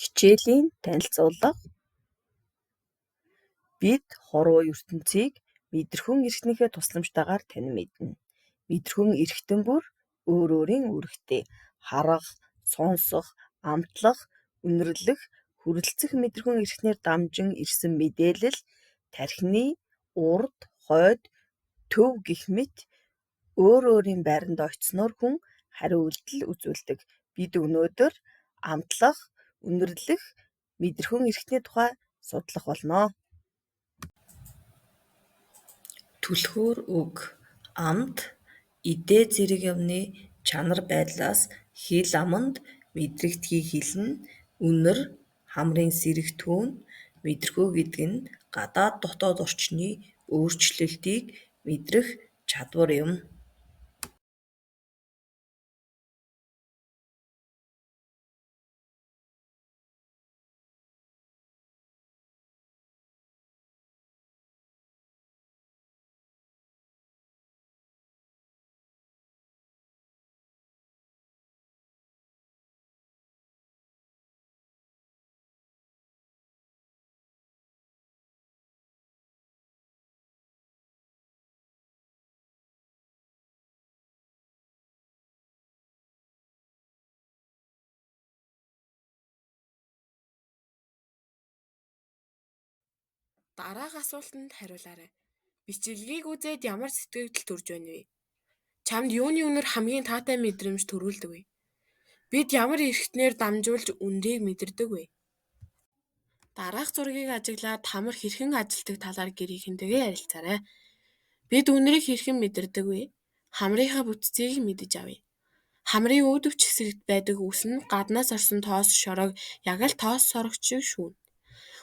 Хичээлийн танилцуулга. Бид хорвоо ертөнцийг мэдрэхүн эрхтнийхээ тусламжтайгаар танин мэднэ. Мэдрэхүн эрхтэн бүр өөр өөрийн үүрэгтэй харах, сонсох, амтлах, үнэрлэх, хүрэлцэх мэдрэхүн эрхтнээр дамжин ирсэн мэдээлэл, тархины, урд, хойд, төв гэх мэт өөр өөрийн байранд очисноор хүн хариу үйлдэл үзүүлдэг. Бид өнөөдөр амтлах, үнэрлэх, мэдрэхүн эрхтний тухай судлах болно. Түлхүүр үг. Амт эдээ зэрэг юмны чанар байдлаас хэл аманд мэдрэгдхийг хэлнэ. Үнэр хамрын сэрэг түүн. Мэдрэхүй гэдэг нь гадаад дотоод орчны өөрчлөлтийг мэдрэх чадвар юм. Дараах асуултанд хариулаарай. Бичлэгийг үзээд ямар сэтгэгдэл төрж байна вэ? Чамд юуны үнэр хамгийн таатай мэдрэмж төрүүлдэг вэ? Бид ямар эрхтнээр дамжуулж үнэрийг мэдэрдэг вэ? Дараах зургийг ажиглаад хамар хэрхэн ажилтдаг талаар гэрийнхэнтэйгээ ярилцаарай. Бид үнэрийг хэрхэн мэдэрдэг вэ? Хамрынхаа бүтцийг мэдэж авъя. Хамрын өөдөвч хэсэгт байдаг үс нь гаднаас орсон тоос шорог яг л тоос сорогч шиг шүүнэ.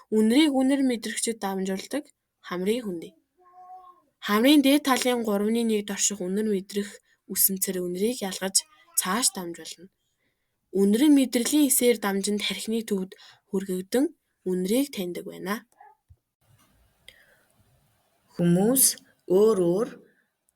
Үнэрийг үнэр мэдрэгчид дамжуулдаг хамрын хүндий. Хамрын дээд талын 3/1 дорших үнэр мэдрэх үсэмцэр үнэрийг ялгаж цааш дамжуулна. Үнэр нь мэдрэлийн эсээр дамжин тархины төвд хүргэгдэн үнэрийг таньдаг байна. Хүмүүс өөр өөр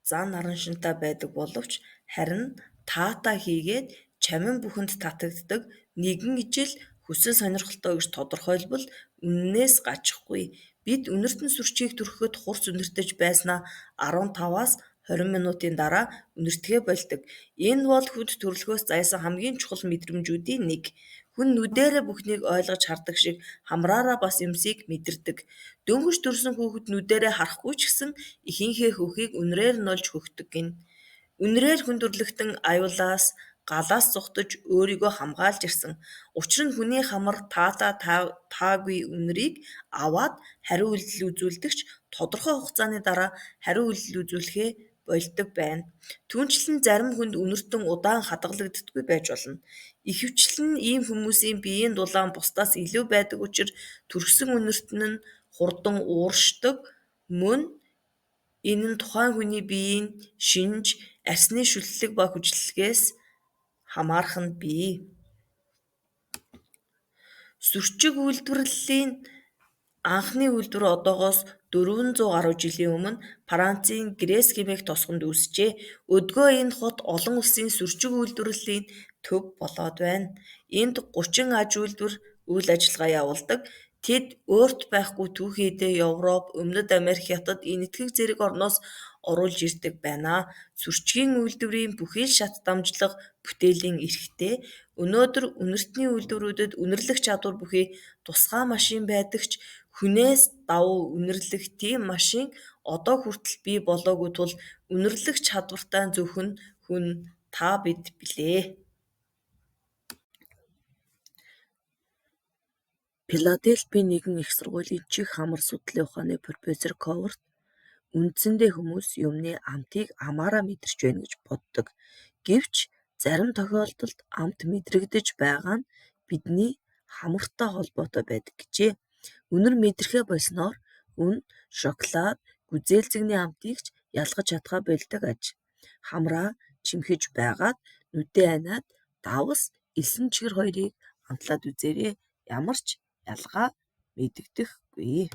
зан араншинтай байдаг боловч харин таатай хийгээд чамин бүхэнд татагддаг нэгэн ижил хүсэл сонирхолтой гэж тодорхойлбол үнэнээс гажихгүй. Бид үнэртэн сүрчийг түрхэхэд хурц үнэртэж байснаа 15-аас 20 минутын дараа үнэртгээ больдог. Энэ бол хүнд төрөлхөөс зайсан хамгийн чухал мэдрэмжүүдийн нэг. Хүн нүдээрээ бүхнийг ойлгож хардаг шиг хамраараа бас юмсыг мэдэрдэг. Дөнгөж төрсөн хүүхэд нүдээрээ харахгүй ч гэсэн ихийнхээ хөхийг үнрээр нь олж хөхдөг гэнэ. Үнрээр хүн төрлөختөн аюулаас, галаас зугтаж өөрийгөө хамгаалж ирсэн. Учир нь хүний хамар таагүй үнрийг аваад хариу үйлдэл үзүүлдэгч тодорхой хугацааны дараа хариу үйлдэл үзүүлэхээ больдог байна. Түүнчлэн зарим хүнд үнэртэн удаан хадгалагддаггүй байж болно. Ихэвчлэн ийм хүмүүсийн биеийн дулаан бусдаас илүү байдаг учраас төрсөн үнэртэн нь хурдан ууршдаг. Мөн энэ нь тухайн хүний биеийн шинж, арсны шүтлэг ба хүчлэгээс хамаарах нь бий. Сүрчиг үйлдвэрлэлийн анхны үйлдвэр одоогоос 400 гаруй жилийн өмнө Францын Грес хэмээх тосгонд үүсжээ. Өдгөө энэ хот олон улсын сүрчиг үйлдвэрлэлийн төв болоод байна. Энд 30 аж үйлдвэр үйл ажиллагаа явуулдаг. Тэд өөрт байхгүй түүхийдээ Европ, Өмнөд Америк, Хятад, Энэтхэг зэрэг орноос оруулж ирдэг байна. Сүрчгийн үйлдвэрийн бүхий л шат дамжлага бүтээлийн эрхтэй. Өнөөдөр үнэртний үйлдвэрүүдэд үнэрлэх чадвар бүхий тусгай машин байдаг ч хүнээс давуу үнэрлэх тийм машин одоо хүртэл бий болоогүй тул үнэрлэх чадвартай зөвхөн хүн та бид билээ. Филадельфийн нэгэн их сургуулийн чих хамар судлалын ухааны профессор Ковард үндсэндээ хүмүүс юмны амтыг амаараа мэдэрч байна гэж боддог. Гэвч зарим тохиолдолд амт мэдрэгдэж байгаа нь бидний хамартай холбоотой байдаг гэжээ. Үнэр мэдрэхээ болсноор хүн шоколад, гүзээлзэгний амтыг ч ялгаж чадхаа болдог аж. Хамраа чимхэж байгаад нүдээ аниад давс, элсэн чихэр хоёрыг амтлаад үзээрэй. Ямар ч ялгаа мэдэгдэхгүй.